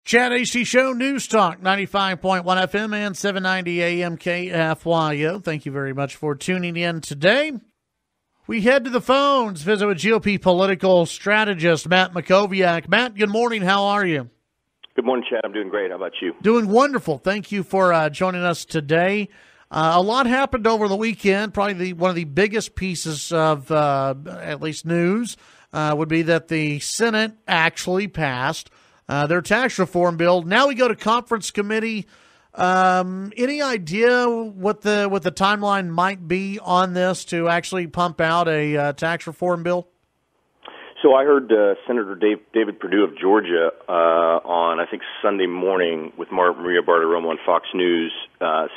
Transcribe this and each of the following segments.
Chad Hasty Show, News Talk, 95.1 FM and 790 AM KFYO. Thank you very much for tuning in today. We head to the phones, visit with GOP political strategist Matt Mackowiak. Matt, good morning. How are you? Good morning, Chad. I'm doing great. How about you? Doing wonderful. Thank you for joining us today. A lot happened over the weekend. Probably one of the biggest pieces of at least news would be that the Senate actually passed their tax reform bill. Now we go to conference committee. Any idea what the timeline might be on this to actually pump out a tax reform bill? So I heard Senator David Perdue of Georgia on, I think, Sunday morning with Maria Bartiromo on Fox News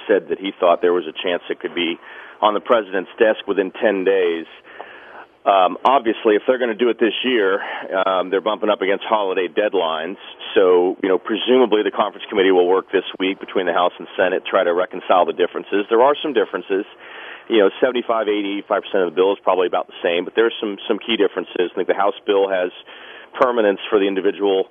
said that he thought there was a chance it could be on the president's desk within 10 days. Obviously, if they're going to do it this year, they're bumping up against holiday deadlines. So, presumably the conference committee will work this week between the House and Senate, try to reconcile the differences. There are some differences. 75, 80, 85% of the bill is probably about the same, but there's some key differences. I think the House bill has permanence for the individual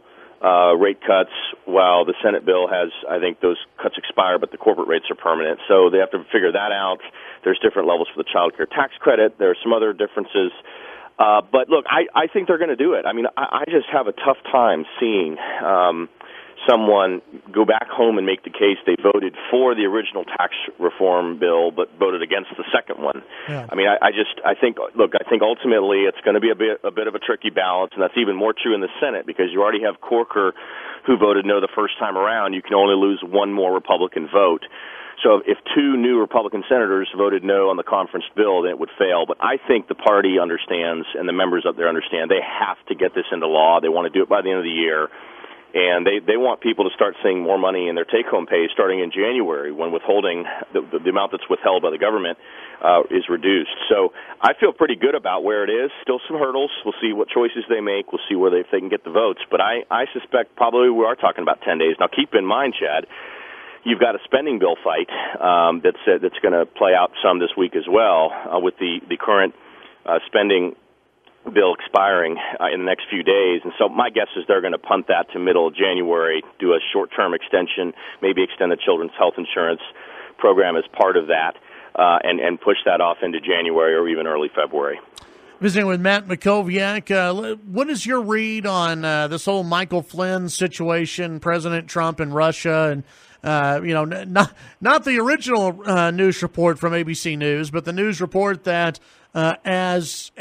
rate cuts, while the Senate bill has, I think those cuts expire, but the corporate rates are permanent. So they have to figure that out. There's different levels for the child care tax credit. There are some other differences. But look, I think they're going to do it. I mean, I just have a tough time seeing someone go back home and make the case they voted for the original tax reform bill but voted against the second one. Yeah. I mean, I think ultimately it's going to be a bit of a tricky balance, and that's even more true in the Senate because you already have Corker who voted no the first time around. You can only lose one more Republican vote. So if two new Republican senators voted no on the conference bill, then it would fail. But I think the party understands and the members up there understand they have to get this into law. They want to do it by the end of the year. And they want people to start seeing more money in their take-home pay starting in January when withholding, the amount that's withheld by the government is reduced. So I feel pretty good about where it is. Still some hurdles. We'll see what choices they make. We'll see if they can get the votes. But I suspect probably we are talking about 10 days. Now keep in mind, Chad, you've got a spending bill fight that's going to play out some this week as well with the current spending bill expiring in the next few days. And so my guess is they're going to punt that to middle of January, do a short-term extension, maybe extend the children's health insurance program as part of that, and push that off into January or even early February. Visiting with Matt Mackowiak, what is your read on this whole Michael Flynn situation, President Trump and Russia, and not the original news report from ABC News, but the news report that after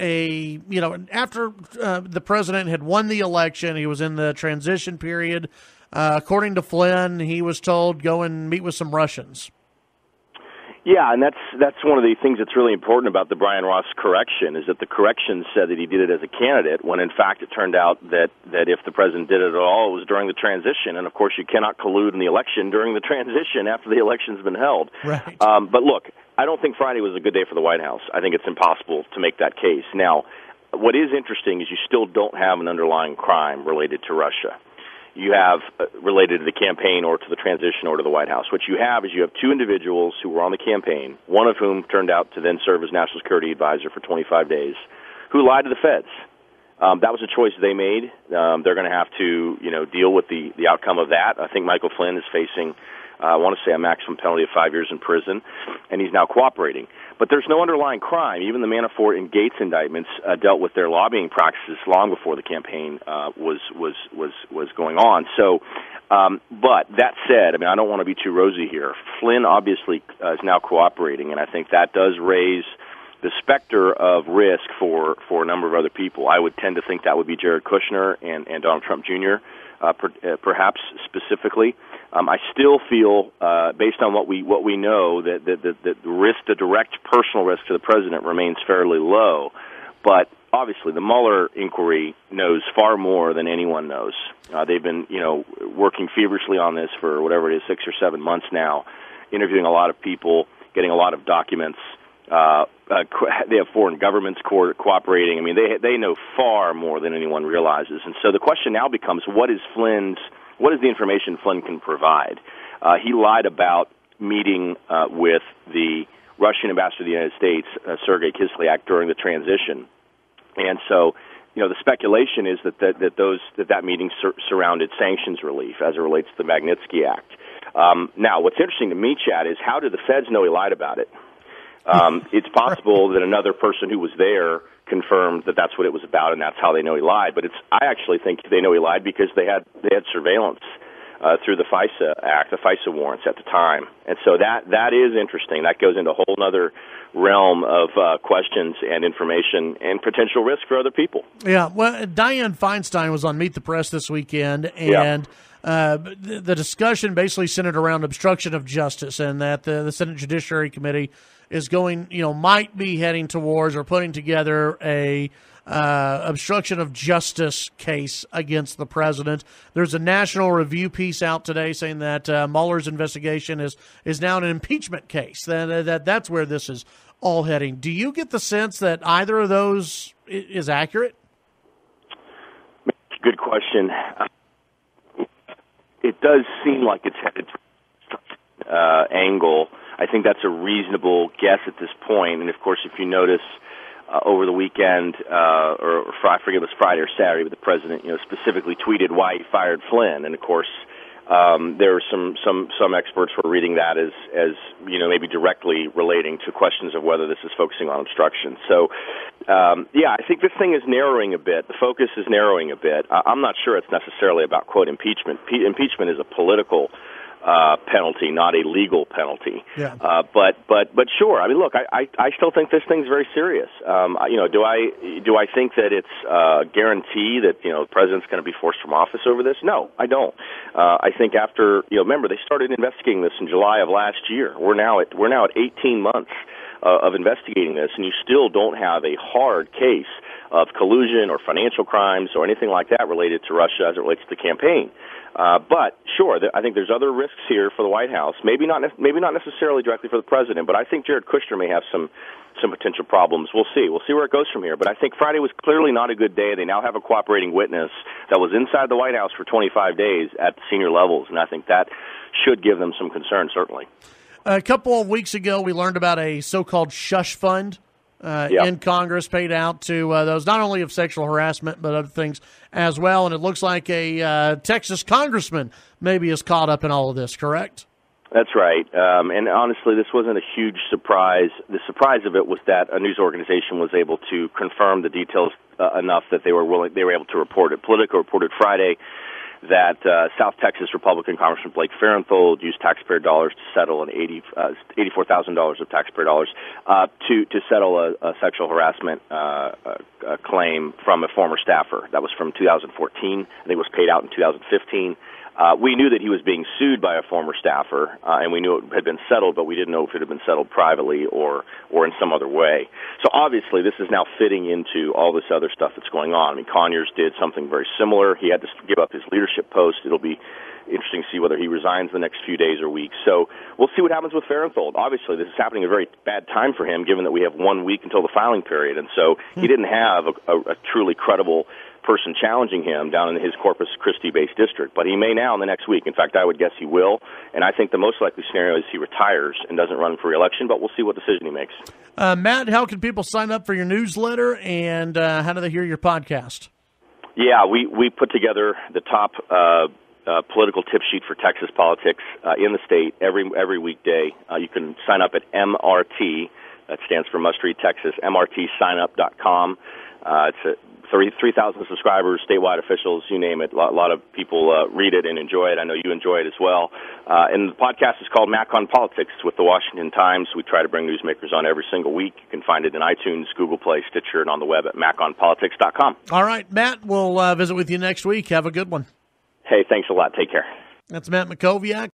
the president had won the election, he was in the transition period. According to Flynn, he was told go and meet with some Russians. Yeah, and that's one of the things that's really important about the Brian Ross correction is that the correction said that he did it as a candidate, when in fact it turned out that if the president did it at all, it was during the transition. And of course, you cannot collude in the election during the transition after the election's been held. Right. But look, I don't think Friday was a good day for the White House. I think it's impossible to make that case. Now, what is interesting is you still don't have an underlying crime related to Russia. You have related to the campaign or to the transition or to the White House. What you have is you have two individuals who were on the campaign, one of whom turned out to then serve as National Security Advisor for 25 days, who lied to the feds. That was a choice they made. They're going to have to, deal with the outcome of that. I think Michael Flynn is facing, I want to say, a maximum penalty of 5 years in prison, and he's now cooperating. But there's no underlying crime. Even the Manafort and Gates indictments dealt with their lobbying practices long before the campaign was going on. So, but that said, I don't want to be too rosy here. Flynn obviously is now cooperating, and I think that does raise the specter of risk for a number of other people. I would tend to think that would be Jared Kushner and Donald Trump Jr., perhaps specifically. I still feel, based on what we know, that the risk, the direct personal risk to the president remains fairly low. But obviously, the Mueller inquiry knows far more than anyone knows. They've been, working feverishly on this for whatever it is, 6 or 7 months now, interviewing a lot of people, getting a lot of documents. They have foreign governments cooperating. They know far more than anyone realizes. And so the question now becomes, what is the information Flynn can provide? He lied about meeting with the Russian ambassador to the United States, Sergei Kislyak, during the transition. And so the speculation is that meeting surrounded sanctions relief as it relates to the Magnitsky Act. Now, what's interesting to me, Chad, is how did the feds know he lied about it? It's possible that another person who was there confirmed that that's what it was about, and that's how they know he lied. But I actually think they know he lied because they had surveillance through the FISA Act, the FISA warrants at the time, and so that is interesting. That goes into a whole other realm of questions and information and potential risk for other people. Yeah, well, Dianne Feinstein was on Meet the Press this weekend, and the discussion basically centered around obstruction of justice, and that the Senate Judiciary Committee is going, might be heading towards or putting together a obstruction of justice case against the president. There's a National Review piece out today saying that Mueller's investigation is now an impeachment case. That's where this is all heading. Do you get the sense that either of those is accurate? Good question. It does seem like it's headed to angle. I think that's a reasonable guess at this point. And of course, if you notice over the weekend, or I forget if it was Friday or Saturday, but the president, specifically tweeted why he fired Flynn. And of course, there are some experts who are reading that as maybe directly relating to questions of whether this is focusing on obstruction. So, I think this thing is narrowing a bit. The focus is narrowing a bit. I'm not sure it's necessarily about, quote, impeachment. Impeachment is a political penalty, not a legal penalty. Yeah. But sure. I mean, look, I still think this thing's very serious. Do I think that it's a guarantee that the president's going to be forced from office over this? No, I don't. I think after remember they started investigating this in July of last year. We're now at 18 months of investigating this, and you still don't have a hard case of collusion or financial crimes or anything like that related to Russia as it relates to the campaign. But sure, I think there's other risks here for the White House. Maybe not necessarily directly for the president, but I think Jared Kushner may have some potential problems. We'll see. We'll see where it goes from here. But I think Friday was clearly not a good day. They now have a cooperating witness that was inside the White House for 25 days at the senior levels, and I think that should give them some concern, certainly. A couple of weeks ago, we learned about a so-called shush fund in Congress paid out to those not only of sexual harassment but other things as well. And it looks like a Texas congressman maybe is caught up in all of this, correct? That's right. And honestly, this wasn't a huge surprise. The surprise of it was that a news organization was able to confirm the details enough that they were able to report it. Politico reported Friday that South Texas Republican Congressman Blake Farenthold used taxpayer dollars to settle an $84,000 of taxpayer dollars to settle a sexual harassment claim from a former staffer. That was from 2014. I think it was paid out in 2015. We knew that he was being sued by a former staffer, and we knew it had been settled, but we didn't know if it had been settled privately or in some other way. So obviously this is now fitting into all this other stuff that's going on. I mean, Conyers did something very similar. He had to give up his leadership post. It'll be interesting to see whether he resigns the next few days or weeks. So we'll see what happens with Farenthold. Obviously, this is happening at a very bad time for him, given that we have 1 week until the filing period, and so he didn't have a truly credible person challenging him down in his Corpus Christi-based district. But he may now in the next week. In fact, I would guess he will. And I think the most likely scenario is he retires and doesn't run for re-election, but we'll see what decision he makes. Matt, how can people sign up for your newsletter, and how do they hear your podcast? Yeah, we put together the top political tip sheet for Texas politics in the state every weekday. You can sign up at MRT. That stands for Must Read Texas, MRTsignup.com. It's 3,000 subscribers, statewide officials, you name it. A lot of people read it and enjoy it. I know you enjoy it as well. And the podcast is called Mac on Politics with the Washington Times. We try to bring newsmakers on every single week. You can find it in iTunes, Google Play, Stitcher, and on the web at maconpolitics.com. All right, Matt, we'll visit with you next week. Have a good one. Hey, thanks a lot. Take care. That's Matt Mackowiak.